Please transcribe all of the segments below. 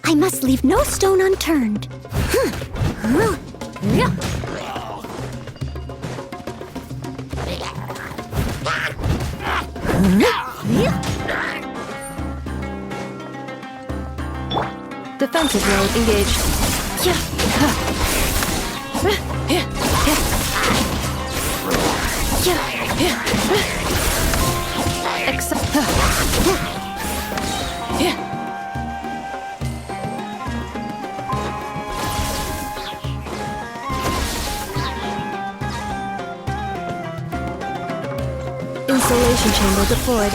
I must leave no stone unturned. Defensive mode engaged. Insulation chamber deployed.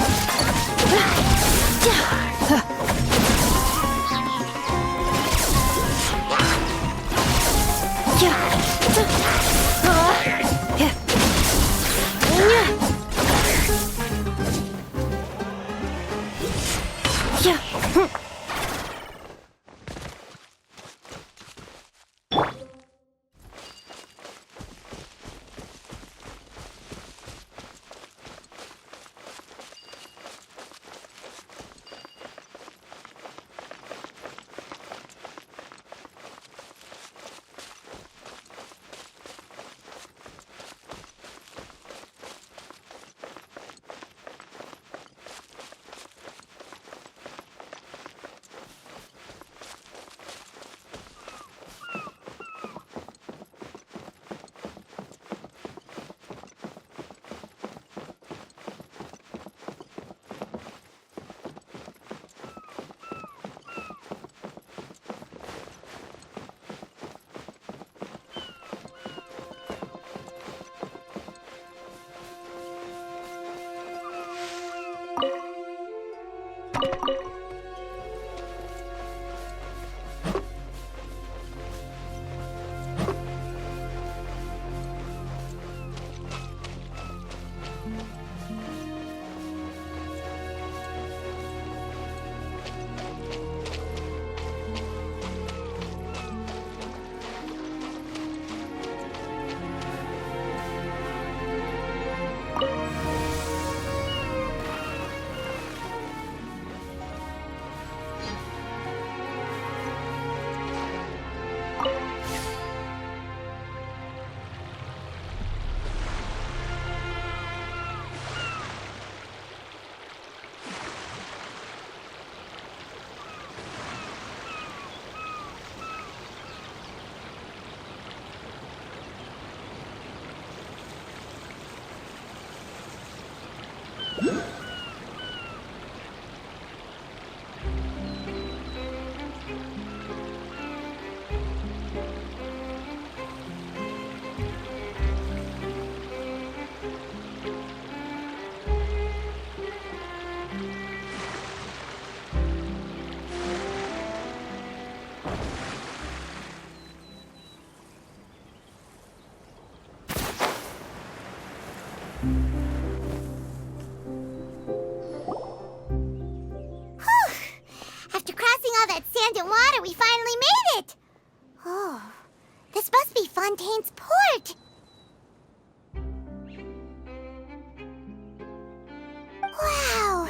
After crossing all that sand and water, we finally made it! Oh, this must be Fontaine's port! Wow!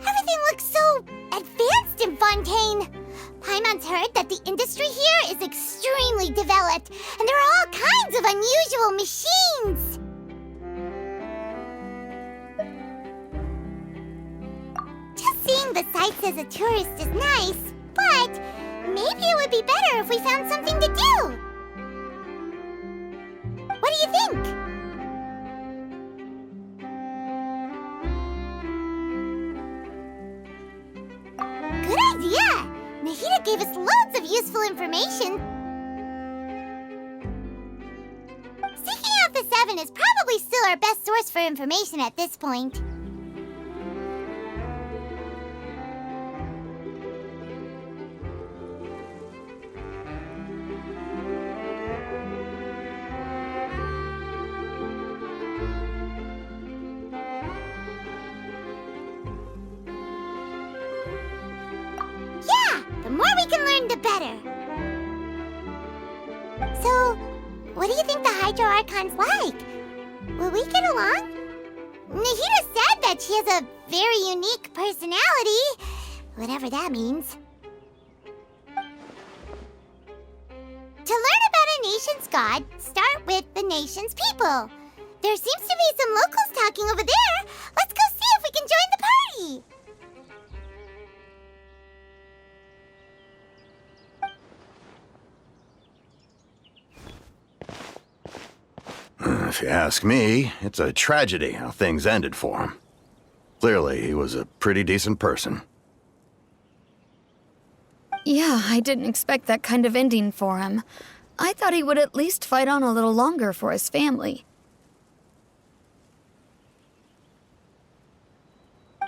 Everything looks so advanced in Fontaine! Paimon's heard that the industry here is extremely developed, and there are all kinds of unusual machines! Just seeing the sights as a tourist is nice, but maybe it would be better if we found something to do. What do you think? Good idea! Nahida gave us loads of useful information. Seeking out the Seven is probably still our best source for information at this point. The more we can learn, the better. So, what do you think the Hydro Archon's like? Will we get along? Nahida said that she has a very unique personality, whatever that means. nation's god start with the nation's people. There seems to be some locals talking over there. Let's go see if we can join the party. If you ask me, it's a tragedy how things ended for him. Clearly, he was a pretty decent person. Yeah, I didn't expect that kind of ending for him. I thought he would at least fight on a little longer for his family.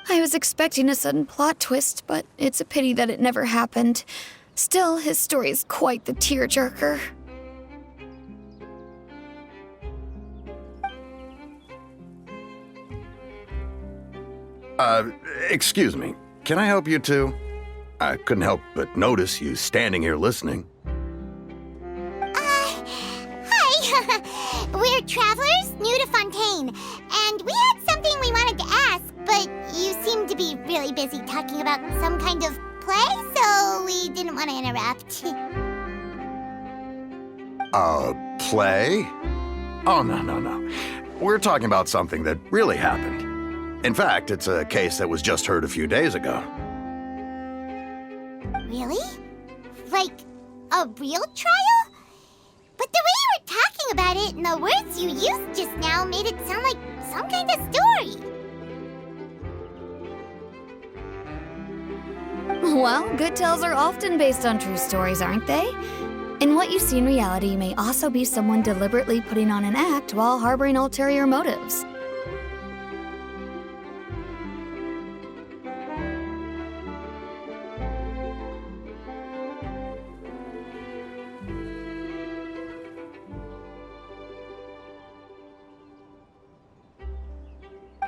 I was expecting a sudden plot twist, but it's a pity that it never happened. Still, his story is quite the tearjerker. Excuse me. Can I help you too? I couldn't help but notice you standing here listening. Hi. We're travelers new to Fontaine, and we had something we wanted to ask, but you seemed to be really busy talking about some kind of play, so we didn't want to interrupt. Play? Oh, no. We're talking about something that really happened. In fact, it's a case that was just heard a few days ago. Really? Like, a real trial? But the way you were talking about it and the words you used just now made it sound like some kind of story. Well, good tales are often based on true stories, aren't they? And what you see in reality may also be someone deliberately putting on an act while harboring ulterior motives.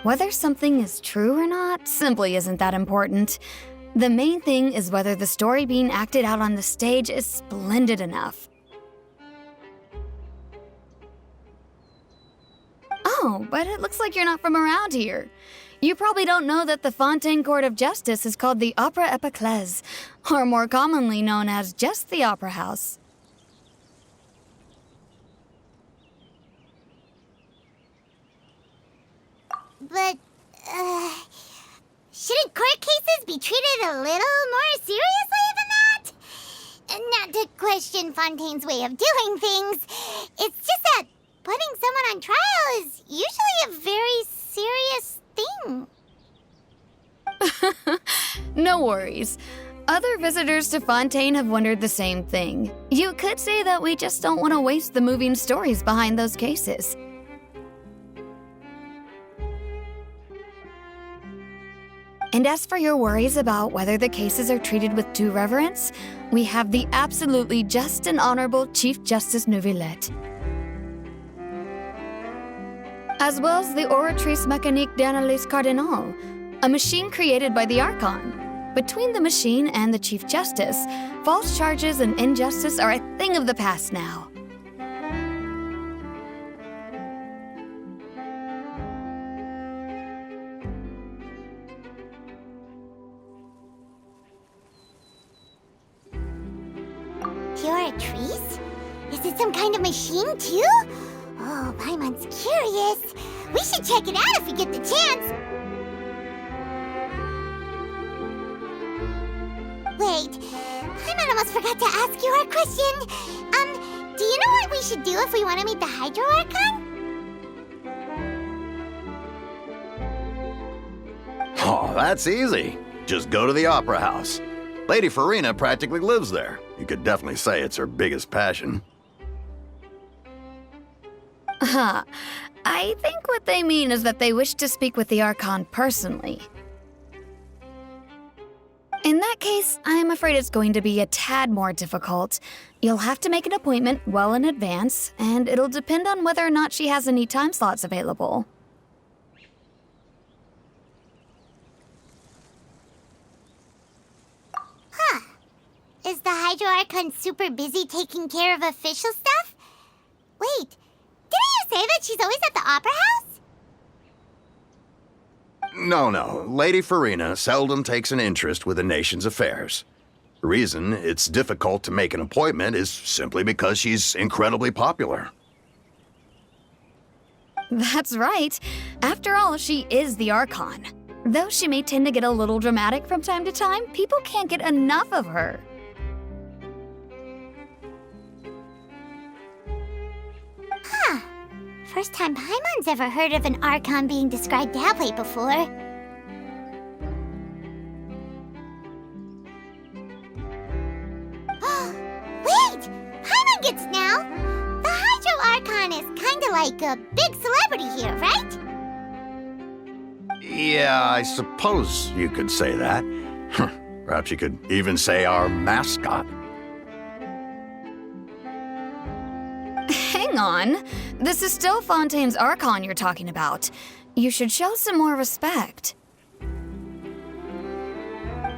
Whether something is true or not simply isn't that important. The main thing is whether the story being acted out on the stage is splendid enough. Oh, but it looks like you're not from around here. You probably don't know that the Fontaine Court of Justice is called the Opera Epiclese, or more commonly known as just the Opera House. But, shouldn't court cases be treated a little more seriously than that? Not to question Fontaine's way of doing things. It's just that putting someone on trial is usually a very serious thing. No worries. Other visitors to Fontaine have wondered the same thing. You could say that we just don't want to waste the moving stories behind those cases. And as for your worries about whether the cases are treated with due reverence, we have the absolutely just and honorable Chief Justice Neuvillette, as well as the Oratrice Mécanique d'Analyse Cardinal, a machine created by the Archon. Between the machine and the Chief Justice, false charges and injustice are a thing of the past now. Oratrice? Is it some kind of machine, too? Oh, Paimon's curious. We should check it out if we get the chance. Wait, Paimon almost forgot to ask you our question. Do you know what we should do if we want to meet the Hydro Archon? Oh, that's easy. Just go to the Opera House. Lady Farina practically lives there. You could definitely say it's her biggest passion. I think what they mean is that they wish to speak with the Archon personally. In that case, I am afraid it's going to be a tad more difficult. You'll have to make an appointment well in advance, and it'll depend on whether or not she has any time slots available. Is the Hydro Archon super busy taking care of official stuff? Wait, didn't you say that she's always at the Opera House? No. Lady Farina seldom takes an interest with the nation's affairs. The reason it's difficult to make an appointment is simply because she's incredibly popular. That's right. After all, she is the Archon. Though she may tend to get a little dramatic from time to time, people can't get enough of her. Huh. First time Paimon's ever heard of an Archon being described that way before. Wait! Paimon gets now! The Hydro Archon is kinda like a big celebrity here, right? Yeah, I suppose you could say that. Perhaps you could even say our mascot. Hang on. This is still Fontaine's Archon you're talking about. You should show some more respect.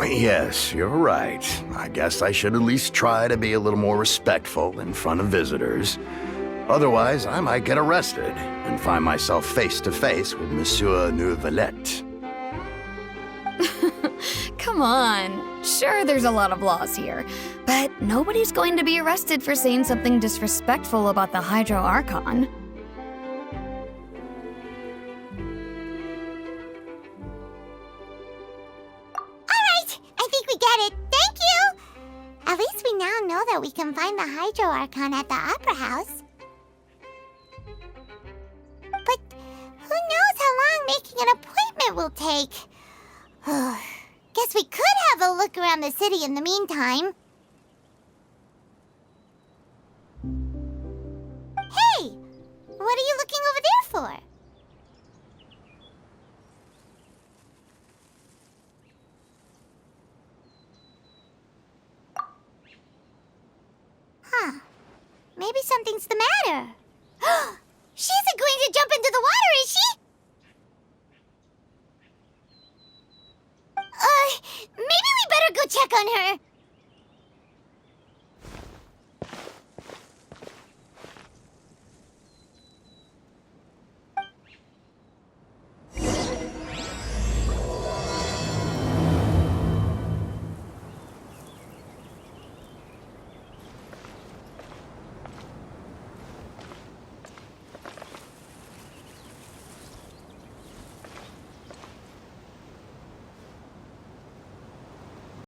Yes, you're right. I guess I should at least try to be a little more respectful in front of visitors. Otherwise, I might get arrested and find myself face to face with Monsieur Neuvillette. Come on. Sure, there's a lot of laws here, but nobody's going to be arrested for saying something disrespectful about the Hydro Archon. Alright, I think we get it. Thank you! At least we now know that we can find the Hydro Archon at the Opera House. But who knows how long making an appointment will take? Guess we could have a look around the city in the meantime. Hey! What are you looking over there for? Huh. Maybe something's the matter. She isn't going to jump into the water, is she? Maybe we better go check on her.